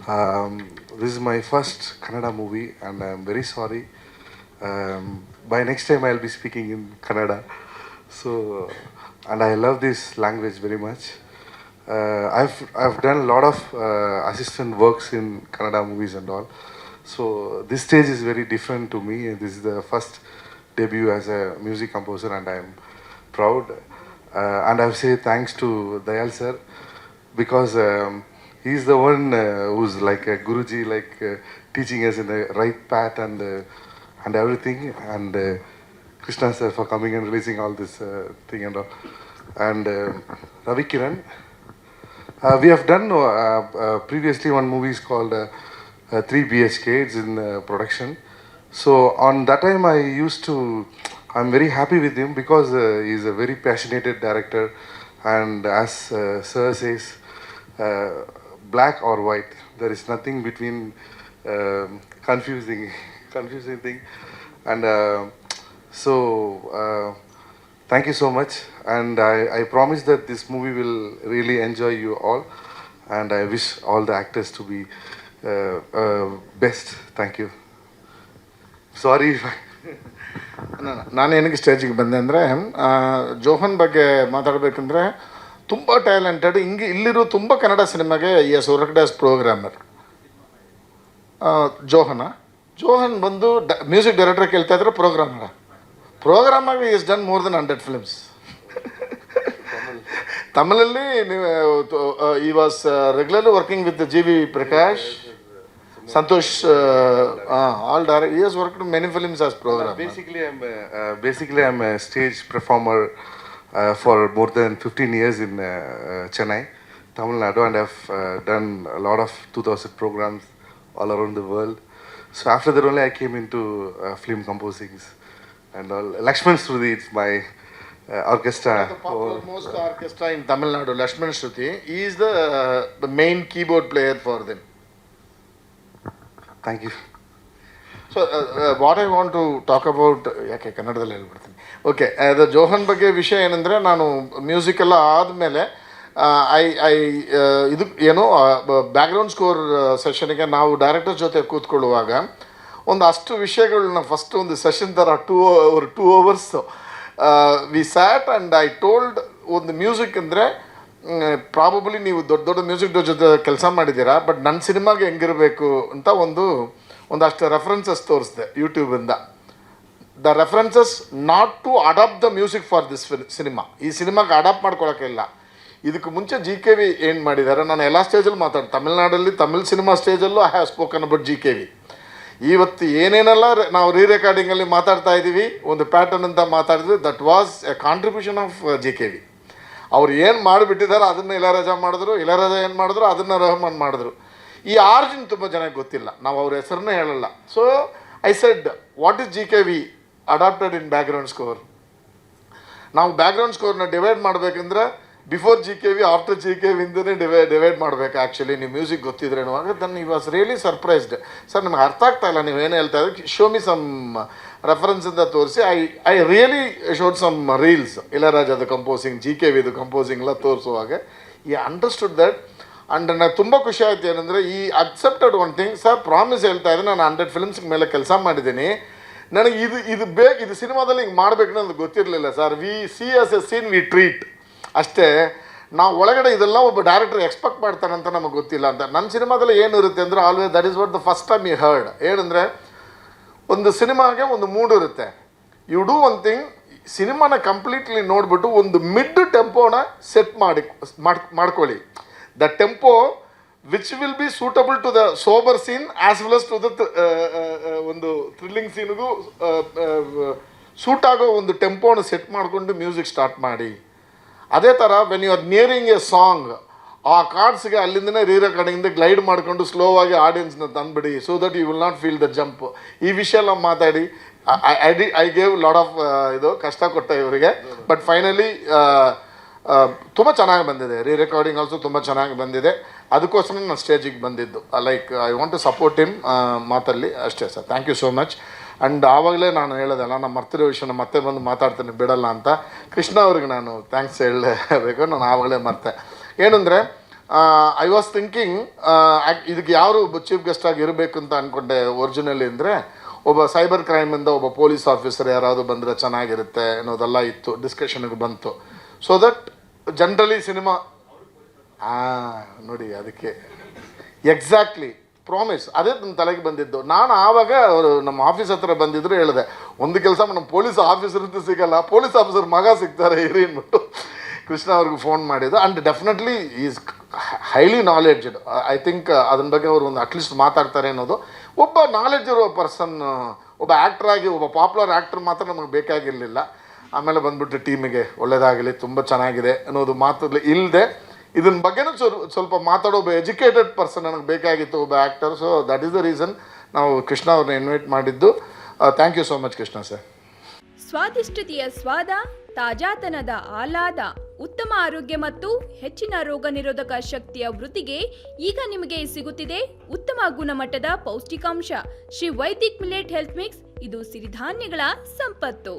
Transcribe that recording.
This is my first Kannada movie, and I'm very sorry. By next time, I'll be speaking in Kannada. So, and I love this language very much. I've done a lot of assistant works in Kannada movies and all. So this stage is very different to me. This is the first debut as a music composer, and I'm proud. And I say thanks to Dayal sir because he's the one who's like a Guruji, like teaching us in the right path and everything. And Krishna sir for coming and releasing all this thing and all. And Ravi Kiran. We have done previously one movie is called 3 BHK. It's in production. So on that time I'm very happy with him because he's a very passionate director, and as Sir says, black or white. There is nothing between confusing confusing thing. And thank you so much, and I promise that this movie will really enjoy you all, and I wish all the actors to be best. Thank you. Sorry if I... ನಾನು ಏನಕ್ಕೆ ಸ್ಟೇಜಿಗೆ ಬಂದೆ ಅಂದರೆ Johan ಬಗ್ಗೆ ಮಾತಾಡಬೇಕಂದ್ರೆ ತುಂಬ talented. ಇಲ್ಲಿರೋ ತುಂಬ ಕನ್ನಡ ಸಿನಿಮಾಗೆ is worked as programmer. Johan ಬಂದು ಮ್ಯೂಸಿಕ್ ಡೈರೆಕ್ಟರ್ ಕೇಳ್ತಾ ಇದ್ರೆ ಪ್ರೋಗ್ರಾಮಾಗಿ is done more than 100 films. ತಮಿಳಲ್ಲಿ ನೀವು ಈ was regularly working with G V Prakash, Santosh, all direct. He has worked in many films as program. Basically, I'm a stage performer for more than 15 years in Chennai, Tamil Nadu, and I've done a lot of 2000 programs all around the world. So after that only I came into film composings and all. Lakshman Shruti, it's my orchestra. Most orchestra in Tamil Nadu, Lakshman Shruti, he is the main keyboard player for them. Thank you. So what I want to talk about, ಯಾಕೆ ಕನ್ನಡದಲ್ಲಿ ಹೇಳ್ಬಿಡ್ತೀನಿ. Okay, ಅದು Johan ಬಗ್ಗೆ ವಿಷಯ ಏನಂದರೆ, ನಾನು ಮ್ಯೂಸಿಕೆಲ್ಲ ಆದಮೇಲೆ ಇದು ಏನು ಬ್ಯಾಕ್ಗ್ರೌಂಡ್ ಸ್ಕೋರ್ ಸೆಷನ್ಗೆ ನಾವು ಡೈರೆಕ್ಟರ್ ಜೊತೆ ಕೂತ್ಕೊಳ್ಳುವಾಗ ಒಂದು ಅಷ್ಟು ವಿಷಯಗಳನ್ನ ಫಸ್ಟ್ ಒಂದು ಸೆಷನ್ ಥರ 2 hours we sat and I told ಒಂದು ಮ್ಯೂಸಿಕ್ ಅಂದರೆ ಪ್ರಾಬಬ್ಲಿ ನೀವು ದೊಡ್ಡ ದೊಡ್ಡ ಮ್ಯೂಸಿಕ್ ಜೊತೆ ಕೆಲಸ ಮಾಡಿದ್ದೀರಾ, ಬಟ್ ನನ್ನ ಸಿನಿಮಾಗೆ ಹೆಂಗಿರಬೇಕು ಅಂತ ಒಂದಷ್ಟು ರೆಫರೆನ್ಸಸ್ ತೋರಿಸಿದೆ ಯೂಟ್ಯೂಬಿಂದ. The references not to adapt the music for this cinema. ಈ ಸಿನಿಮಾಗೆ ಅಡಾಪ್ಟ್ ಮಾಡ್ಕೊಳಕ್ಕಿಲ್ಲ. ಇದಕ್ಕೆ ಮುಂಚೆ GKV ಏನು ಮಾಡಿದ್ದಾರೆ, ನಾನು ಎಲ್ಲ ಸ್ಟೇಜಲ್ಲಿ ತಮಿಳ್ನಾಡಲ್ಲಿ ತಮಿಳ್ ಸಿನಿಮಾ ಸ್ಟೇಜಲ್ಲೂ I have spoken about GKV. ಇವತ್ತು ಏನೇನೆಲ್ಲ ನಾವು ರೆಕಾರ್ಡಿಂಗಲ್ಲಿ ಮಾತಾಡ್ತಾ ಇದ್ದೀವಿ, ಒಂದು ಪ್ಯಾಟರ್ನ್ ಅಂತ ಮಾತಾಡಿದ್ವಿ, that was a contribution of GKV. ಅವ್ರು ಏನು ಮಾಡಿಬಿಟ್ಟಿದ್ದಾರೆ ಅದನ್ನು ಇಳಯರಾಜ ಮಾಡಿದ್ರು, ಇಳಯರಾಜ ಏನು ಮಾಡಿದ್ರು ಅದನ್ನು ರೆಹಮಾನ್ ಮಾಡಿದ್ರು. ಈ ಆರ್ಜಿನ್ ತುಂಬ ಜನಕ್ಕೆ ಗೊತ್ತಿಲ್ಲ, ನಾವು ಅವ್ರ ಹೆಸರನ್ನೇ ಹೇಳಲ್ಲ. So I said what is GKV adapted in background score. ನಾವು ಬ್ಯಾಕ್ಗ್ರೌಂಡ್ ಸ್ಕೋರ್ನ ಡಿವೈಡ್ ಮಾಡಬೇಕಂದ್ರೆ ಬಿಫೋರ್ GKV ಆಫ್ಟರ್ GKV ಇಂದನೇ ಡಿವೈಡ್ ಮಾಡಬೇಕು. ಆ್ಯಕ್ಚುಲಿ ನೀವು ಮ್ಯೂಸಿಕ್ ಗೊತ್ತಿದ್ರೆ ಆಗ ದನ್ ಈ ವಾಸ್ ರಿಯಲಿ ಸರ್ಪ್ರೈಸ್ಡ್. ಸರ್ ನನಗೆ ಅರ್ಥ ಆಗ್ತಾ ಇಲ್ಲ ನೀವು ಏನು ಹೇಳ್ತಾ ಇದ್ರೆ, ಶೋ ಮಿ ಸಮ್ ರೆಫರೆನ್ಸಿಂದ ತೋರಿಸಿ. I really showed some reels, ಇಳಯರಾಜದ ಕಂಪೋಸಿಂಗ್, GKVದು ಕಂಪೋಸಿಂಗ್ ಎಲ್ಲ ತೋರಿಸುವಾಗ ಈ ಅಂಡರ್ಸ್ಟುಡ್ ದಟ್. ಆ್ಯಂಡ್ ನನಗೆ ತುಂಬ ಖುಷಿ ಆಯಿತು ಏನಂದರೆ, ಈ accepted one thing. Sir promise ಹೇಳ್ತಾ ಇದ್ದೀನಿ, ನಾನು 100 ಫಿಲ್ಮ್ಸ್ ಮೇಲೆ ಕೆಲಸ ಮಾಡಿದ್ದೀನಿ, ನನಗೆ ಇದು ಸಿನಿಮಾದಲ್ಲಿ ಹಿಂಗೆ ಮಾಡಬೇಕು ಅನ್ನೋದು ಗೊತ್ತಿರಲಿಲ್ಲ sir. We see as a scene we treat ಅಷ್ಟೇ. ನಾವು ಒಳಗಡೆ ಇದೆಲ್ಲ ಒಬ್ಬ ಡೈರೆಕ್ಟರ್ ಎಕ್ಸ್ಪೆಕ್ಟ್ ಮಾಡ್ತಾನಂತ ನಮಗೆ ಗೊತ್ತಿಲ್ಲ ಅಂತ. ನನ್ನ ಸಿನಿಮಾದಲ್ಲಿ ಏನು ಇರುತ್ತೆ ಅಂದರೆ, always that is what the first time you heard. ಏನಂದರೆ, ಒಂದು ಸಿನಿಮಾಗೆ ಒಂದು ಮೂಡ್ ಇರುತ್ತೆ. ಯು ಡೂ ಒನ್ ಥಿಂಗ್, ಸಿನಿಮಾನ ಕಂಪ್ಲೀಟ್ಲಿ ನೋಡಿಬಿಟ್ಟು ಒಂದು ಮಿಡ್ ಟೆಂಪೋನ ಸೆಟ್ ಮಾಡ್ಕೊಳ್ಳಿ. The tempo which will be suitable to the sober scene as well as to the ಒಂದು ಥ್ರಿಲ್ಲಿಂಗ್ ಸೀನ್ಗೂ ಸೂಟ್ ಆಗೋ ಒಂದು ಟೆಂಪೋನ ಸೆಟ್ ಮಾಡಿಕೊಂಡು ಮ್ಯೂಸಿಕ್ ಸ್ಟಾರ್ಟ್ ಮಾಡಿ. ಅದೇ ಥರ when you are nearing a song, ಆ ಕಾರ್ಡ್ಸ್ಗೆ ಅಲ್ಲಿಂದನೇ ರೆಕಾರ್ಡಿಂಗಿಂದ ಗ್ಲೈಡ್ ಮಾಡಿಕೊಂಡು ಸ್ಲೋವಾಗಿ ಆಡಿಯನ್ಸ್ನ ತಂದುಬಿಡಿ, so that you will not feel the jump. ಈ ವಿಷಯ ಎಲ್ಲ ಮಾತಾಡಿ ಐ ಗೇವ್ ಲಾಟ್ ಆಫ್ ಕಷ್ಟ ಕೊಟ್ಟೆ ಇವರಿಗೆ. ಬಟ್ ಫೈನಲಿ ತುಂಬ ಚೆನ್ನಾಗಿ ಬಂದಿದೆ. ರೆಕಾರ್ಡಿಂಗ್ ಆಲ್ಸೋ ತುಂಬ ಚೆನ್ನಾಗಿ ಬಂದಿದೆ. ಅದಕ್ಕೋಸ್ಕರ ನಾನು ಸ್ಟೇಜಿಗೆ ಬಂದಿದ್ದು. Like I want to support him ಮಾತಲ್ಲಿ ಅಷ್ಟೇ sir. Thank you so much. And ಆವಾಗಲೇ ನಾನು ಹೇಳೋದಲ್ಲ, ನಾನು ಮರ್ತಿರೋ ವಿಷಯನ ಮತ್ತೆ ಬಂದು ಮಾತಾಡ್ತೀನಿ ಬಿಡಲ್ಲ ಅಂತ. ಕೃಷ್ಣ ಅವ್ರಿಗೆ ನಾನು ಥ್ಯಾಂಕ್ಸ್ ಹೇಳಲೇಬೇಕು, ನಾನು ಆವಾಗಲೇ ಮರ್ತೆ. ಏನಂದರೆ ಐ ವಾಸ್ ಥಿಂಕಿಂಗ್ ಇದಕ್ಕೆ ಯಾರು ಚೀಫ್ ಗೆಸ್ಟ್ ಆಗಿ ಇರಬೇಕು ಅಂತ ಅಂದ್ಕೊಂಡೆ ಒರಿಜಿನಲಿ ಅಂದರೆ ಒಬ್ಬ ಸೈಬರ್ ಕ್ರೈಮಿಂದ ಒಬ್ಬ ಪೊಲೀಸ್ ಆಫೀಸರ್ ಯಾರಾದರೂ ಬಂದರೆ ಚೆನ್ನಾಗಿರುತ್ತೆ ಅನ್ನೋದೆಲ್ಲ ಇತ್ತು, ಡಿಸ್ಕಷನ್ಗೆ ಬಂತು. ಸೊ ದಟ್ ಜನರಲಿ ಸಿನಿಮಾ ನೋಡಿ ಅದಕ್ಕೆ ಎಕ್ಸಾಕ್ಟ್ಲಿ ಪ್ರಾಮಿಸ್ ಅದೇ ನನ್ನ ತಲೆಗೆ ಬಂದಿದ್ದು. ನಾನು ಆವಾಗ ಅವರು ನಮ್ಮ ಆಫೀಸ್ ಹತ್ರ ಬಂದಿದ್ರು, ಹೇಳಿದೆ ಒಂದು ಕೆಲಸ ನಮ್ಮ ಪೊಲೀಸ್ ಆಫೀಸರ್ ಅಂತ ಸಿಗಲ್ಲ, ಪೊಲೀಸ್ ಆಫೀಸರ್ ಮಗ ಸಿಗ್ತಾರೆ ಇರಿ ಅಂದ್ಬಿಟ್ಟು ಕೃಷ್ಣ ಅವ್ರಿಗೆ ಫೋನ್ ಮಾಡಿದ್ದು. And definitely is highly knowledged. I think ಅದನ್ನ ಬಗ್ಗೆ ಅವರು ಒಂದು ಅಟ್ಲೀಸ್ಟ್ ಮಾತಾಡ್ತಾರೆ ಅನ್ನೋದು. ಒಬ್ಬ ನಾಲೆಡ್ಜ್ ಇರೋ ಪರ್ಸನ್, ಒಬ್ಬ ಆ್ಯಕ್ಟ್ರಾಗಿ ಒಬ್ಬ ಪಾಪ್ಯುಲರ್ ಆ್ಯಕ್ಟ್ರ್ ಮಾತ್ರ ನಮಗೆ ಬೇಕಾಗಿರಲಿಲ್ಲ. ಆಮೇಲೆ ಬಂದ್ಬಿಟ್ಟು ಟೀಮಿಗೆ ಒಳ್ಳೆಯದಾಗಲಿ, ತುಂಬ ಚೆನ್ನಾಗಿದೆ ಅನ್ನೋದು ಮಾತು ಇಲ್ಲದೆ ಇದನ್ನ ಬಗ್ಗೆನೂ ಸ್ವಲ್ಪ ಮಾತಾಡೋ ಒಬ್ಬ ಎಜುಕೇಟೆಡ್ ಪರ್ಸನ್ ನನಗೆ ಬೇಕಾಗಿತ್ತು, ಒಬ್ಬ actor. So that is the reason ನಾವು ಕೃಷ್ಣ ಅವ್ರನ್ನ ಇನ್ವೈಟ್ ಮಾಡಿದ್ದು. Thank you so much Krishna sir. ಸ್ವಾದಿಷ್ಟತೆಯ ಸ್ವಾದ, ತಾಜಾತನದ ಆಹ್ಲಾದ, ಉತ್ತಮ ಆರೋಗ್ಯ ಮತ್ತು ಹೆಚ್ಚಿನ ರೋಗ ನಿರೋಧಕ ಶಕ್ತಿಯ ವೃದ್ಧಿಗೆ ಈಗ ನಿಮಗೆ ಸಿಗುತ್ತಿದೆ ಉತ್ತಮ ಗುಣಮಟ್ಟದ ಪೌಷ್ಟಿಕಾಂಶ Shri Vaidik millet health mix. ಇದು ಸಿರಿಧಾನ್ಯಗಳ ಸಂಪತ್ತು.